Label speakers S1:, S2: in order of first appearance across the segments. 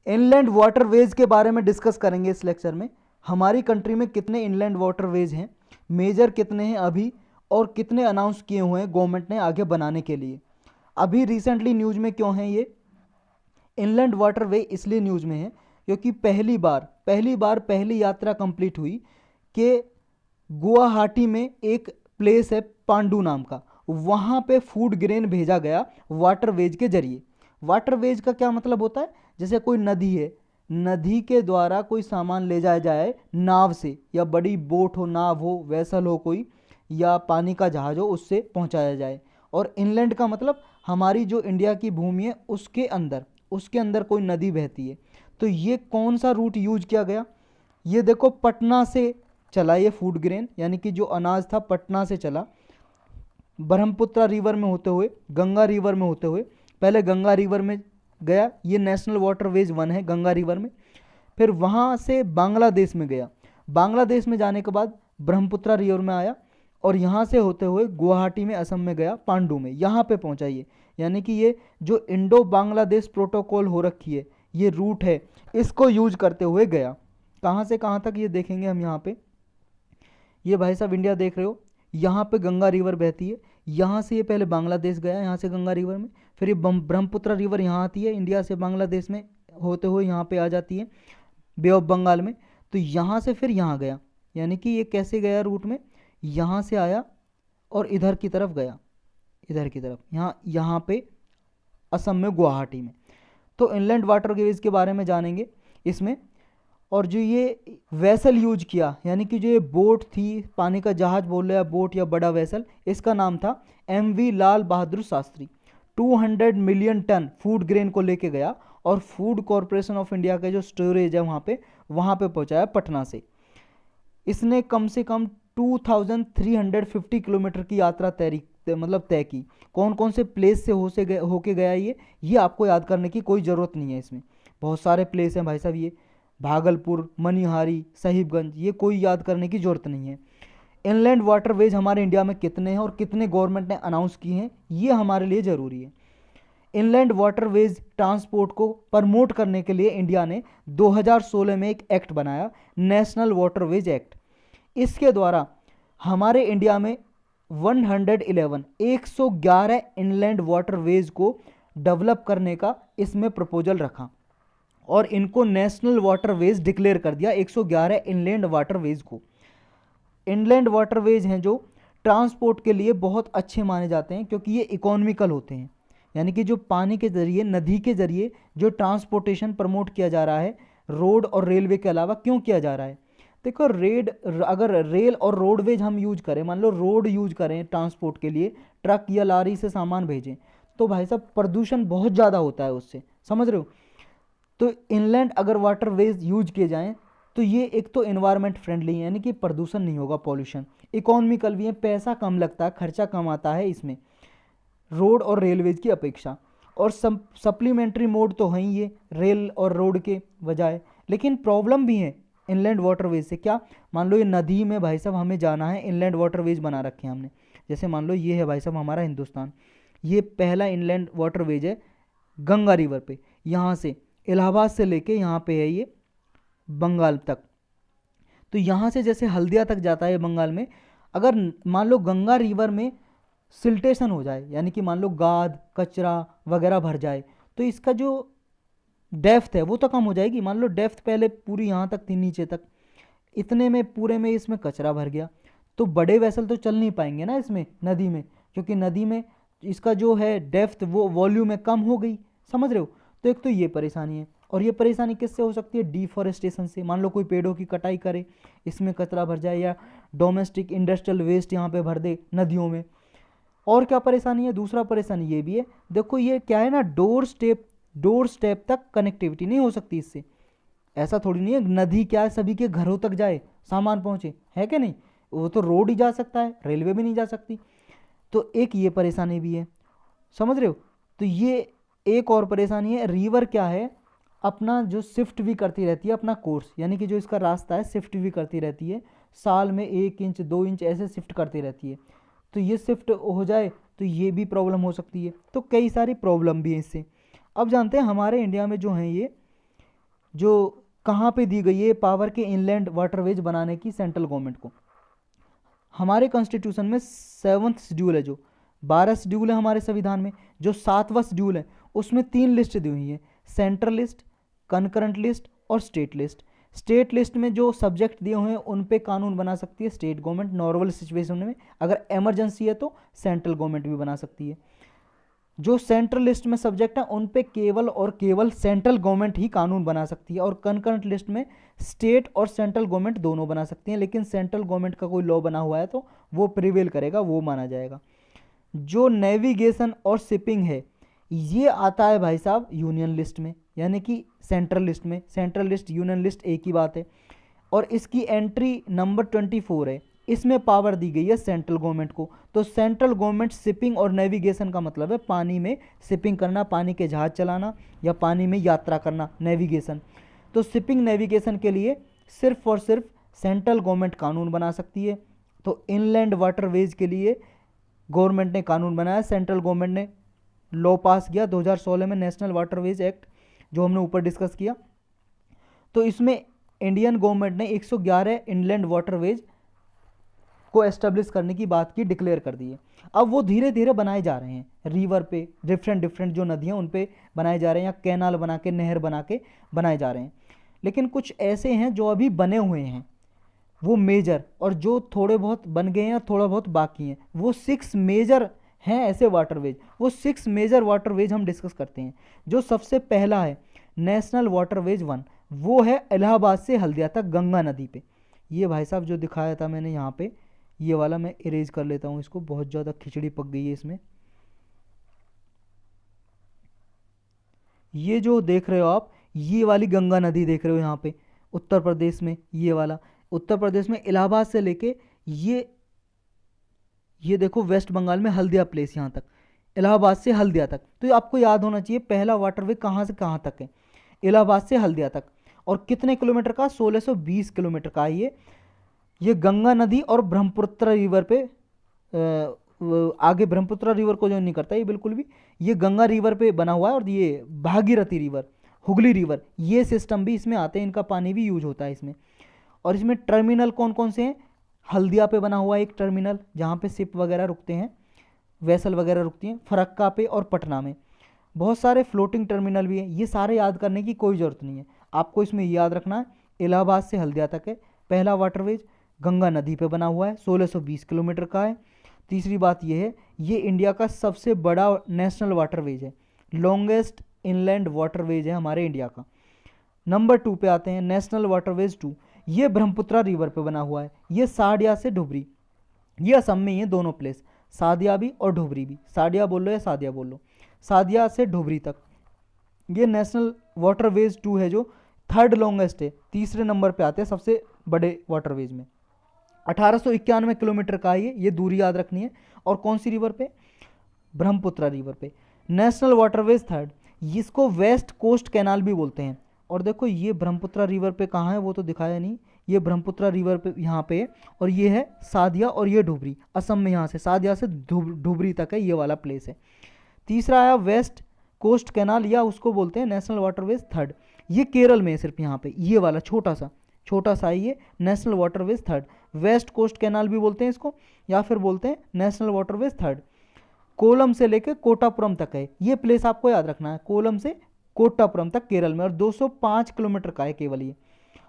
S1: Inland waterways के बारे में डिस्कस करेंगे इस लेक्चर में। हमारी कंट्री में कितने इनलैंड वाटरवेज हैं, मेजर कितने हैं अभी, और कितने अनाउंस किए हुए हैं गवर्नमेंट ने आगे बनाने के लिए। अभी रिसेंटली न्यूज़ में क्यों है ये इनलैंड वाटरवे? इसलिए न्यूज़ में है क्योंकि पहली यात्रा कंप्लीट हुई कि गुवाहाटी में एक प्लेस है पांडू नाम का, वहाँ पे फूड ग्रेन भेजा गया वाटरवेज के जरिए। वाटरवेज का क्या मतलब होता है? जैसे कोई नदी है, नदी के द्वारा कोई सामान ले जाया जाए नाव से, या बड़ी बोट हो, नाव हो, वेसल हो कोई, या पानी का जहाज हो, उससे पहुंचाया जाए। और इनलैंड का मतलब हमारी जो इंडिया की भूमि है उसके अंदर कोई नदी बहती है। तो ये कौन सा रूट यूज किया गया? ये देखो, पटना से चला ये फूड ग्रेन, यानी कि जो अनाज था पटना से चला, ब्रह्मपुत्र रिवर में होते हुए, गंगा रिवर में होते हुए, पहले गंगा रिवर में गया, ये नेशनल वाटरवेज 1 है गंगा रिवर में। फिर वहाँ से बांग्लादेश में गया, बांग्लादेश में जाने के बाद ब्रह्मपुत्र रिवर में आया, और यहाँ से होते हुए गुवाहाटी में असम में गया, पांडू में, यहाँ पे पहुँचा ये। यानी कि ये जो इंडो बांग्लादेश प्रोटोकॉल हो रखी है, ये रूट है, इसको यूज करते हुए गया। कहाँ से कहाँ तक ये देखेंगे हम यहाँ पे। ये भाई साहब इंडिया देख रहे हो, यहाँ पे गंगा रिवर बहती है, यहाँ से ये पहले बांग्लादेश गया, यहाँ से गंगा रिवर में, फिर ये ब्रह्मपुत्र रिवर यहाँ आती है, इंडिया से बांग्लादेश में होते हुए यहाँ पे आ जाती है बे ऑफ बंगाल में। तो यहाँ से फिर यहाँ गया, यानी कि ये कैसे गया रूट में, यहाँ से आया और इधर की तरफ गया, इधर की तरफ, यहाँ पे असम में गुवाहाटी में। तो इनलैंड वाटरवेज के बारे में जानेंगे इसमें। और जो ये वेसल यूज किया, यानी कि जो ये बोट थी, पानी का जहाज बोल रहे हैं, बोट या बड़ा वेसल, इसका नाम था MV Lal Bahadur Shastri. 200 million ton food grain को लेके गया, और फूड कॉरपोरेशन ऑफ इंडिया का जो स्टोरेज है वहाँ पे पहुँचाया पटना से। इसने कम से कम 2350 किलोमीटर की यात्रा तय की। कौन कौन से प्लेस से होके गया ये आपको याद करने की कोई ज़रूरत नहीं है। इसमें बहुत सारे प्लेस हैं भाई साहब, ये भागलपुर, मनिहारी, साहिबगंज, ये कोई याद करने की ज़रूरत नहीं है। इनलैंड वाटरवेज हमारे इंडिया में कितने हैं और कितने गवर्नमेंट ने अनाउंस किए हैं, ये हमारे लिए ज़रूरी है। इनलैंड वाटरवेज ट्रांसपोर्ट को प्रमोट करने के लिए इंडिया ने 2016 में एक एक्ट बनाया, नेशनल वाटरवेज एक्ट। इसके द्वारा हमारे इंडिया में 111 इनलैंड वाटरवेज को डेवलप करने का इसमें प्रपोजल रखा, और इनको नेशनल वाटरवेज डिक्लेयर कर दिया। 111 इनलैंड वाटरवेज को। इनलैंड वाटरवेज हैं जो ट्रांसपोर्ट के लिए बहुत अच्छे माने जाते हैं, क्योंकि ये इकोनॉमिकल होते हैं। यानी कि जो पानी के जरिए, नदी के जरिए जो ट्रांसपोर्टेशन प्रमोट किया जा रहा है, रोड और रेलवे के अलावा, क्यों किया जा रहा है? देखो, अगर रेल और रोडवेज हम यूज करें, मान लो रोड यूज करें ट्रांसपोर्ट के लिए, ट्रक या लारी से सामान भेजें, तो भाई साहब प्रदूषण बहुत ज़्यादा होता है उससे, समझ रहे हो। तो इनलैंड अगर वाटरवेज यूज किए जाएं तो ये एक तो इन्वायरमेंट फ्रेंडली है, यानी कि प्रदूषण नहीं होगा, पॉल्यूशन, इकोनॉमिकल भी है, पैसा कम लगता है, खर्चा कम आता है इसमें रोड और रेलवेज की अपेक्षा। और सप्लीमेंट्री मोड तो हैं ये रेल और रोड के बजाय। लेकिन प्रॉब्लम भी है इनलैंड वाटरवेज से। क्या? मान लो ये नदी में भाई साहब हमें जाना है, इनलैंड वाटरवेज बना रखे हैं हमने। जैसे मान लो ये है भाई साहब हमारा हिंदुस्तान, ये पहला इनलैंड वाटरवेज है गंगा रिवर पे, यहाँ से इलाहाबाद से लेके यहाँ पे है ये बंगाल तक। तो यहाँ से जैसे हल्दिया तक जाता है बंगाल में, अगर मान लो गंगा रिवर में सिल्टेशन हो जाए, यानी कि मान लो गाद कचरा वगैरह भर जाए, तो इसका जो डेप्थ है वो तो कम हो जाएगी। मान लो डेप्थ पहले पूरी यहाँ तक थी, नीचे तक, इतने में पूरे में इसमें कचरा भर गया, तो बड़े वेसल तो चल नहीं पाएंगे ना इसमें, नदी में, क्योंकि नदी में इसका जो है डेप्थ, वो वॉल्यूम में कम हो गई, समझ रहे हो। तो एक तो ये परेशानी है। और ये परेशानी किससे हो सकती है? डिफॉरेस्टेशन से। मान लो कोई पेड़ों की कटाई करे, इसमें कचरा भर जाए, या डोमेस्टिक इंडस्ट्रियल वेस्ट यहाँ पे भर दे नदियों में। और क्या परेशानी है? दूसरा परेशानी ये भी है, देखो ये क्या है ना, डोर स्टेप तक कनेक्टिविटी नहीं हो सकती इससे। ऐसा थोड़ी नहीं है नदी क्या है सभी के घरों तक जाए, सामान पहुंचे, है कि नहीं। वो तो रोड ही जा सकता है, रेलवे भी नहीं जा सकती। तो एक ये परेशानी भी है, समझ रहे हो। तो ये एक और परेशानी है। रिवर क्या है, अपना जो शिफ्ट भी करती रहती है अपना कोर्स, यानी कि जो इसका रास्ता है शिफ्ट भी करती रहती है, साल में 1 इंच 2 इंच ऐसे शिफ्ट करती रहती है। तो ये शिफ्ट हो जाए तो ये भी प्रॉब्लम हो सकती है। तो कई सारी प्रॉब्लम भी है इससे। अब जानते हैं हमारे इंडिया में जो हैं ये जो कहाँ पे दी गई है पावर के इनलैंड वाटरवेज बनाने की सेंट्रल गवर्नमेंट को? हमारे कॉन्स्टिट्यूशन में 7th शेड्यूल है, जो 12 शेड्यूल है हमारे संविधान में, जो 7वां शेड्यूल है उसमें 3 लिस्ट दी हुई है, सेंट्रल लिस्ट, कंकरेंट लिस्ट और स्टेट लिस्ट। स्टेट लिस्ट में जो सब्जेक्ट दिए हुए हैं उन पे कानून बना सकती है स्टेट गवर्नमेंट नॉर्मल सिचुएशन में, अगर इमरजेंसी है तो सेंट्रल गवर्नमेंट भी बना सकती है। जो सेंट्रल लिस्ट में सब्जेक्ट है उन पे केवल और केवल सेंट्रल गवर्नमेंट ही कानून बना सकती है, और कंकरेंट लिस्ट में स्टेट और सेंट्रल गवर्नमेंट दोनों बना सकती हैं, लेकिन सेंट्रल गवर्नमेंट का कोई लॉ बना हुआ है तो वो प्रिवेल करेगा, वो माना जाएगा। जो नेविगेशन और शिपिंग है ये आता है भाई साहब यूनियन लिस्ट में, यानी कि सेंट्रल लिस्ट में। सेंट्रल लिस्ट यूनियन लिस्ट एक ही बात है, और इसकी एंट्री नंबर 24 है। इसमें पावर दी गई है सेंट्रल गवर्नमेंट को। तो सेंट्रल गवर्नमेंट शिपिंग और नेविगेशन का मतलब है पानी में शिपिंग करना, पानी के जहाज चलाना या पानी में यात्रा करना, नेविगेशन। तो शिपिंग नेविगेशन के लिए सिर्फ और सिर्फ सेंट्रल गवर्नमेंट कानून बना सकती है। तो इनलैंड वाटरवेज के लिए गवर्नमेंट ने कानून बनाया, सेंट्रल गवर्नमेंट ने लॉ पास किया 2016 में, नेशनल वाटरवेज एक्ट, जो हमने ऊपर डिस्कस किया। तो इसमें इंडियन गवर्नमेंट ने 111 इनलैंड वाटरवेज को एस्टेब्लिश करने की बात की, डिक्लेयर कर दी है। अब वो धीरे धीरे बनाए जा रहे हैं, रिवर पे डिफरेंट डिफरेंट जो नदियाँ उन पे बनाए जा रहे हैं, या कैनाल बना के, नहर बना के बनाए जा रहे हैं। लेकिन कुछ ऐसे हैं जो अभी बने हुए हैं वो मेजर, और जो थोड़े बहुत बन गए हैं और थोड़ा बहुत बाकी हैं, वो 6 मेजर हैं ऐसे वाटरवेज। वो 6 मेजर वाटरवेज हम डिस्कस करते हैं। जो सबसे पहला है नेशनल वाटरवेज 1, वो है इलाहाबाद से हल्दिया तक गंगा नदी पे। ये भाई साहब जो दिखाया था मैंने यहाँ पे, ये वाला मैं इरेज कर लेता हूँ इसको, बहुत ज़्यादा खिचड़ी पक गई है इसमें। ये जो देख रहे हो आप, ये वाली गंगा नदी देख रहे हो यहाँ पे उत्तर प्रदेश में, ये वाला उत्तर प्रदेश में इलाहाबाद से लेके ये देखो वेस्ट बंगाल में हल्दिया प्लेस यहाँ तक, इलाहाबाद से हल्दिया तक। तो ये आपको याद होना चाहिए पहला वाटरवे कहाँ से कहाँ तक है, इलाहाबाद से हल्दिया तक। और कितने किलोमीटर का? 1620 किलोमीटर का है ये गंगा नदी और ब्रह्मपुत्र रिवर पे आगे ब्रह्मपुत्र रिवर को जो नहीं करता ये बिल्कुल भी, ये गंगा रिवर पे बना हुआ है। और ये भागीरथी रिवर, हुगली रिवर, ये सिस्टम भी इसमें आते हैं, इनका पानी भी यूज होता है इसमें। और इसमें टर्मिनल कौन कौन से हैं? हल्दिया पे बना हुआ है एक टर्मिनल जहाँ पे शिप वगैरह रुकते हैं, वेसल वगैरह रुकती हैं, फरक्का पे और पटना में। बहुत सारे फ्लोटिंग टर्मिनल भी हैं, ये सारे याद करने की कोई ज़रूरत नहीं है। आपको इसमें याद रखना है इलाहाबाद से हल्दिया तक है पहला वाटरवेज, गंगा नदी पे बना हुआ है, 1620 किलोमीटर का है। तीसरी बात यह है, ये इंडिया का सबसे बड़ा नेशनल वाटरवेज है, लॉन्गेस्ट इनलैंड वाटरवेज है हमारे इंडिया का। नंबर 2 पे आते हैं नेशनल वाटरवेज 2, ये ब्रह्मपुत्रा रिवर पे बना हुआ है, ये साडिया से धुबरी, ये असम में ही है दोनों प्लेस, सादिया भी और धुबरी भी, साडिया बोल लो या सादिया बोल लो, सादिया से धुबरी तक। ये नेशनल वाटरवेज 2 है जो 3rd लॉन्गेस्ट है, तीसरे नंबर पे आते हैं सबसे बड़े वाटरवेज में। 1891 किलोमीटर का है ये दूरी याद रखनी है। और कौन सी रिवर पे? ब्रह्मपुत्रा रिवर पे। नेशनल वाटरवेज 3rd, इसको वेस्ट कोस्ट कैनाल भी बोलते हैं। और देखो ये ब्रह्मपुत्रा रिवर पे कहाँ है वो तो दिखाया नहीं, ये ब्रह्मपुत्रा रिवर पे यहाँ पे है, और ये है सादिया और ये धुबरी, असम में, यहाँ से सादिया से धुबरी तक है, ये वाला प्लेस है। तीसरा आया वेस्ट कोस्ट कैनाल, या उसको बोलते हैं नेशनल वाटरवेज 3rd, ये केरल में है सिर्फ यहाँ पे, ये वाला छोटा सा है ये national waterways 3rd। West coast canal भी बोलते हैं इसको, या फिर बोलते हैं नेशनल वाटरवेज 3rd। कोलम से लेकर कोटापुरम तक है ये प्लेस, आपको याद रखना है, कोलम से कोटापुरम तक केरल में, और 205 किलोमीटर का है केवल ये।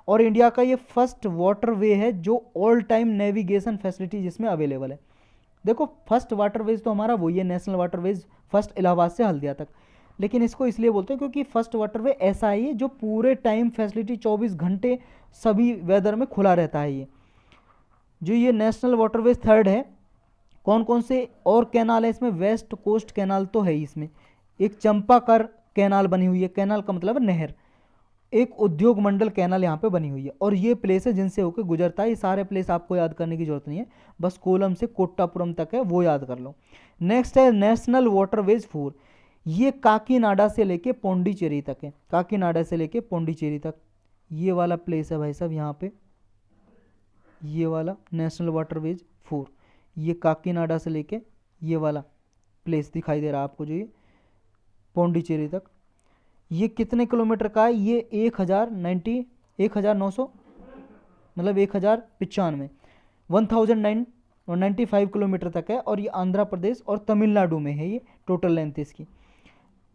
S1: और इंडिया का ये फर्स्ट वाटरवे है जो ऑल टाइम नेविगेशन फैसिलिटी जिसमें अवेलेबल है। देखो फर्स्ट वाटरवेज तो हमारा वही है नेशनल वाटरवेज फर्स्ट, इलाहाबाद से हल्दिया तक। लेकिन इसको इसलिए बोलते हैं क्योंकि फर्स्ट वाटरवे ऐसा है जो पूरे टाइम फैसिलिटी 24 घंटे सभी वेदर में खुला रहता है। ये जो ये नेशनल वाटरवेज 3rd है, कौन कौन से और कैनाल है इसमें? वेस्ट कोस्ट कैनाल तो है ही इसमें, एक चंपाकर कैनाल बनी हुई है, कैनाल का मतलब है नहर, एक उद्योग मंडल कैनाल यहाँ पे बनी हुई है, और ये प्लेस है जिनसे होकर गुजरता है। ये सारे प्लेस आपको याद करने की जरूरत नहीं है, बस कोलम से कोट्टापुरम तक है वो याद कर लो। नेक्स्ट है नेशनल वाटरवेज 4, ये काकीनाडा से लेके पौंडीचेरी तक है, काकीनाडा से लेके पौंडीचेरी तक ये वाला प्लेस है भाई साहब यहाँ पे, ये वाला नेशनल वाटरवेज 4, ये काकीनाडा से लेके ये वाला प्लेस दिखाई दे रहा है आपको जो ये पौंडीचेरी तक। ये कितने किलोमीटर का है? ये 1900 मतलब 1095 1095 किलोमीटर तक है, और ये आंध्र प्रदेश और तमिलनाडु में है, ये टोटल लेंथ इसकी।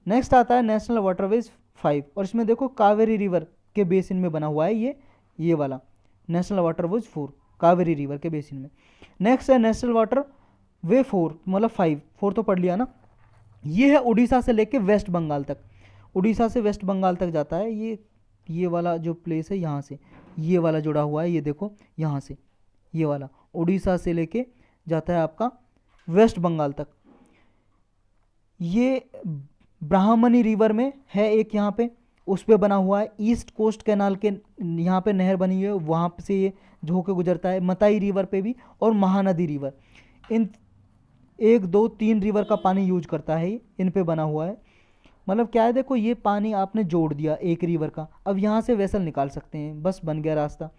S1: नेक्स्ट आता है नेशनल वाटरवेज 5, और इसमें देखो कावेरी रिवर के बेसिन में बना हुआ है ये वाला नेशनल वाटरवेज 4 कावेरी रिवर के बेसिन में। नेक्स्ट है नेशनल वाटर वे 4 मतलब 4 तो पढ़ लिया ना। ये है उड़ीसा से लेके वेस्ट बंगाल तक, उड़ीसा से वेस्ट बंगाल तक जाता है ये वाला जो प्लेस है, यहाँ से ये वाला जुड़ा हुआ है, ये देखो यहाँ से ये वाला उड़ीसा से लेके जाता है आपका वेस्ट बंगाल तक। ये ब्राह्मणी रिवर में है एक, यहाँ पे उस पे बना हुआ है। ईस्ट कोस्ट कैनाल के यहाँ पे नहर बनी हुई है, वहाँ से ये जो होकर गुजरता है। मताई रिवर पे भी, और महानदी रिवर, इन 1 2 3 रिवर का पानी यूज करता है, इन पे बना हुआ है। मतलब क्या है, देखो ये पानी आपने जोड़ दिया एक रिवर का, अब यहाँ से वेसल निकाल सकते हैं, बस बन गया रास्ता।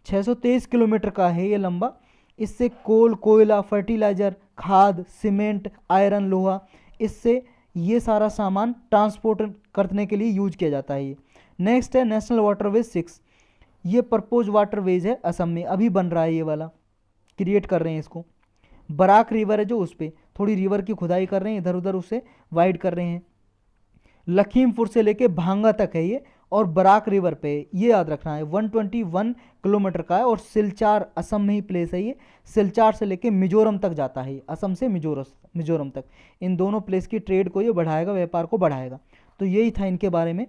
S1: 623 किलोमीटर का है ये लंबा। इससे कोल, कोयला, फर्टिलाइजर, खाद, सीमेंट, आयरन, लोहा, इससे ये सारा सामान ट्रांसपोर्ट करने के लिए यूज किया जाता है ये। नेक्स्ट है नेशनल वाटरवेज 6, ये प्रपोज वाटरवेज है, असम में अभी बन रहा है, ये वाला क्रिएट कर रहे हैं इसको। बराक रिवर है जो, उस पर थोड़ी रिवर की खुदाई कर रहे हैं, इधर उधर उसे वाइड कर रहे हैं। लखीमपुर से लेके भांगा तक है ये, और बराक रिवर पे, ये याद रखना है, 121 किलोमीटर का है। और सिलचार असम में ही प्लेस है ये, सिलचार से लेके मिजोरम तक जाता है, असम से मिजोरम तक। इन दोनों प्लेस की ट्रेड को ये बढ़ाएगा, व्यापार को बढ़ाएगा। तो यही था इनके बारे में।